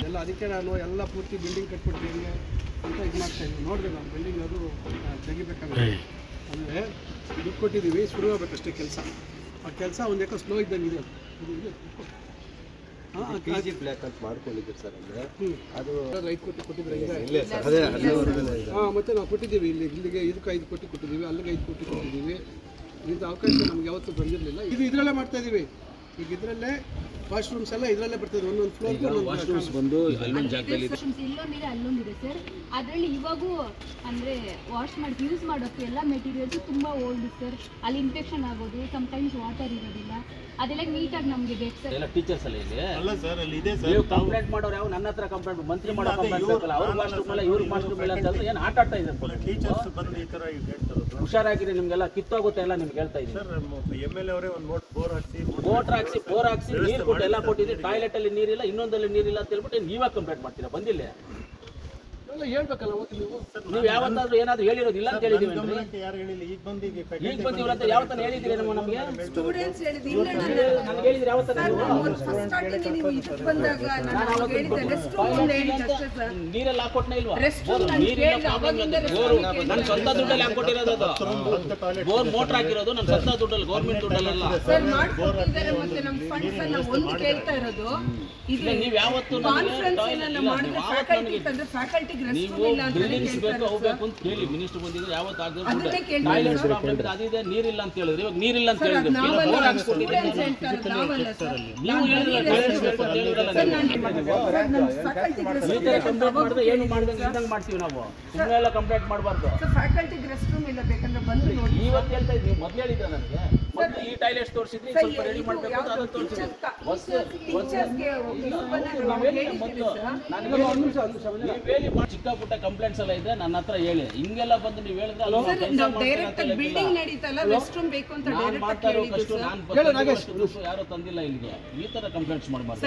ಎಲ್ಲ ಅದಕ್ಕೆ ನಾನು ಎಲ್ಲ ಪೂರ್ತಿ ಬಿಲ್ಡಿಂಗ್ ಕಟ್ಬಿಟ್ಟಿದ್ದೀನಿ ಅಂತ ಇದು ಮಾಡ್ತಾ ಇದ್ದೀನಿ. ನೋಡಿದೆ ನಾನು ಬಿಲ್ಡಿಂಗ್ ಅದು ತೆಗಿಬೇಕಂದ್ರೆ ಅಂದರೆ ದುಡ್ಡು ಕೊಟ್ಟಿದ್ದೀವಿ, ಶುರು ಆಗಬೇಕಷ್ಟೇ ಕೆಲಸ. ಆ ಕೆಲಸ ಒಂದು ಯಾಕೋ ಸ್ಲೋ ಇದ್ದಂಗೆ ಇದೆ. ಬ್ಲ್ಯಾಕ್ ಅಂತ ಮಾಡ್ಕೊಂಡಿದ್ದೀವಿ ಸರ್. ಅಂದರೆ ಅದು ರೈಟ್ ಕೊಟ್ಟಿದ್ರೆ ಮತ್ತೆ ನಾವು ಕೊಟ್ಟಿದ್ದೀವಿ. ಇಲ್ಲಿಗೆ ಇದಕ್ಕೆ 5 ಕೋಟಿ ಕೊಟ್ಟಿದ್ದೀವಿ, ಅಲ್ಲಿಗೆ 5 ಕೋಟಿ ಕೊಟ್ಟಿದ್ದೀವಿ. ಇಂಥ ಅವಕಾಶ ನಮ್ಗೆ ಯಾವತ್ತೂ ಬಂದಿರಲಿಲ್ಲ. ಇದರಲ್ಲೇ ಮಾಡ್ತಾ ಇದ್ದೀವಿ. ಈಗ ಇದರಲ್ಲೇ ವಾಶ್ರೂಮ್ಸ್ ಎಲ್ಲ ಇದರಲ್ಲೇ ಬರ್ತದೆ. ಒಂದೊಂದು ಫ್ಲೋರ್ ವಾಶ್ರೂಮ್ಸ್ ಬಂದು ಅಲ್ಲೊಂದು ಜಾಗದಲ್ಲಿ ಇಲ್ಲೊಂದಿದೆ, ಅಲ್ಲೊಂದಿದೆ ಸರ್. ಅದರಲ್ಲಿ ಇವಾಗೂ ಅಂದರೆ ವಾಶ್ ಮಾಡಿ ಯೂಸ್ ಮಾಡೋಕ್ಕೆ ಎಲ್ಲ ಮೆಟೀರಿಯಲ್ಸ್ ತುಂಬ ಓಲ್ಡ್ ಸರ್. ಅಲ್ಲಿ ಇನ್ಫೆಕ್ಷನ್ ಆಗೋದು, ಸಮ್ಟೈಮ್ಸ್ ವಾಟರ್ ಇರೋದಿಲ್ಲ, ಅದೆಲ್ಲ ನೀಟಾಗಿ ನಮಗೆ ಬೇಕು ಸರ್. ಎಲ್ಲ ಟೀಚರ್ಸ್ ಎಲ್ಲ ಇದೆ ಅಲ್ಲ ಸರ್, ಅಲ್ಲಿ ಇದೆ ಸರ್. ನೀವು ಕಂಪ್ಲೇಂಟ್ ಮಾಡೋರು ಯಾವ ನನ್ನ ಹತ್ರ ಕಂಪ್ಲೇಂಟ್ ಮಂತ್ರಿ ಮಾಡೋ ಕಂಪ್ಲೇಂಟ್ ಬೇಕಲ್ಲ. ಅವ್ರ ಮಾಸ್ಟರ್ ಮೇಲೆ ಇವ್ರ ಮಾಸ್ಟರ್ ಮೇಲೆ ಅಂತ ಏನು ಆಟ ಆಡ್ತಾ ಇದ್ದಾರೆ. ಟೀಚರ್ಸ್ ಬಂದು ಈ ಥರ ಹೇಳ್ತಾರೆ. ಹುಷಾರಾಗಿರಿ, ನಿಮಗೆಲ್ಲ ಕಿತ್ತೋಗುತ್ತೆ ಎಲ್ಲ ನಿಮ್ಗೆ ಹೇಳ್ತಾ ಇದ್ದೀನಿ ಸರ್. MLA ಅವರೇ ಒಂದು ಬೋರ್ ಹಾಕ್ಸಿ ನೀರು ಕೊಟ್ಟು ಎಲ್ಲ ಕೊಟ್ಟಿದ್ದೀವಿ. ಟಾಯ್ಲೆಟ್ ಅಲ್ಲಿ ನೀರಿಲ್ಲ, ಇನ್ನೊಂದಲ್ಲಿ ನೀರಿಲ್ಲ ಅಂತ ಹೇಳ್ಬಿಟ್ಟು ನೀವಾಗ ಕಂಪ್ಲೇಂಟ್ ಮಾಡ್ತೀರಾ? ಬಂದಿಲ್ಲ ಎಲ್ಲ ಹೇಳ್ಬೇಕಲ್ಲ ನೀವು ಯಾವತ್ತಾದ್ರೂ ಏನಾದ್ರು ಹೇಳಿರೋದಿಲ್ಲ ಅಂತ ಹೇಳಿದೀವಿ. ಯಾರು ಹೇಳಿಲ್ಲ, ಈಗ ಬಂದಿದ್ದೀವಿ. ಈಗ ಬಂದಿವ್ರ ಅಂತ ಯಾವತ್ತಾನ ಹೇಳಿದ್ದೀರಿ ನಮಗೆ? ಸ್ಟೂಡೆಂಟ್ಸ್ ನನಗೆ ಹೇಳಿದ್ರೆ ಯಾವತ್ತಾನ ನೀರೆಲ್ಲ ಹಾಕೊಟ್ನೇ ಇಲ್ವಾ? ನನ್ನ ಸ್ವಂತ ದುಡ್ಡಲ್ಲಿ ಹಾಕೊಟ್ಟಿರೋದು. ಅದು ಬೋರ್ ಮೋಟರ್ ಹಾಕಿರೋದು ನನ್ನ ಸ್ವಂತ ದುಡ್ಡಲ್ಲಿ, ಗೌರ್ಮೆಂಟ್ ದುಡ್ಡಲ್ಲ. ನೀವು ಯಾವತ್ತು ನೀವು ಬಿಲ್ಡಿಂಗ್ಸ್ ಬೇಕು ಅವು ಬೇಕು ಅಂತ ಕೇಳಿ ಮಿನಿಸ್ಟರ್ ಬಂದಿದ್ರೆ ಯಾವತ್ತಾದ್ರೂ ಟಾಯ್ಲೆಟ್ಸ್ ಪ್ರಾಬ್ಲಮ್ ಇದೆ, ಅದಿದೆ, ನೀರಿಲ್ಲ ಅಂತ ಹೇಳಿದ್ರೆ. ಇವಾಗ ನೀರಿಲ್ಲ ಅಂತ ಹೇಳಿದ್ರೆ ಬೋರ್ ಹಾಕ್ಸ್ಕೊಟ್ಟಿದ್ದೀವಿ. ನೀವು ಹೇಳಿದ್ರೆ ಟಾಯ್ಲೆಟ್ಸ್ ಬೇಕು ಅಂತ ಹೇಳಿದ್ರಲ್ಲ. ಈ ಥರ ಕಂಪ್ಲೇಂಟ್ ಮಾಡಿದ್ರೆ ಏನು ಮಾಡ್ದಂಗೆ ಇದ್ದಂಗೆ ಮಾಡ್ತೀವಿ ನಾವು. ಸುಮ್ಮನೆ ಎಲ್ಲ ಕಂಪ್ಲೇಂಟ್ ಮಾಡಬಾರ್ದು. ಇವತ್ತು ಹೇಳ್ತಾ ಇದ್ದೀವಿ, ಮೊದಲು ಹೇಳಿದ್ರೆ ನನಗೆ ಮೊದಲು ಈ ಟಾಯ್ಲೆಟ್ಸ್ ತೋರಿಸಿದ್ರಿ, ಸ್ವಲ್ಪ ರೆಡಿ ಮಾಡಬೇಕು ಅಂತ ಅದನ್ನು ತೋರಿಸಿದ್ರಿ. ಚಿಕ್ಕ ಪುಟ್ಟ ಕಂಪ್ಲೇಂಟ್ಸ್ ಎಲ್ಲ ಇದೆ ನನ್ನ ಹತ್ರ ಹೇಳಿ. ಹಿಂಗೆಲ್ಲ ಬಂದು ನೀವು ಹೇಳಿದ್ರೆ ನಾನು ಮಾಡ್ತಾ ಇರೋ ಕಷ್ಟ ನಾನು ಯಾರೋ ತಂದಿಲ್ಲ ಇಲ್ಲಿಗೆ. ಈ ತರ ಕಂಪ್ಲೇಂಟ್ಸ್ ಮಾಡಬಾರ್ದು.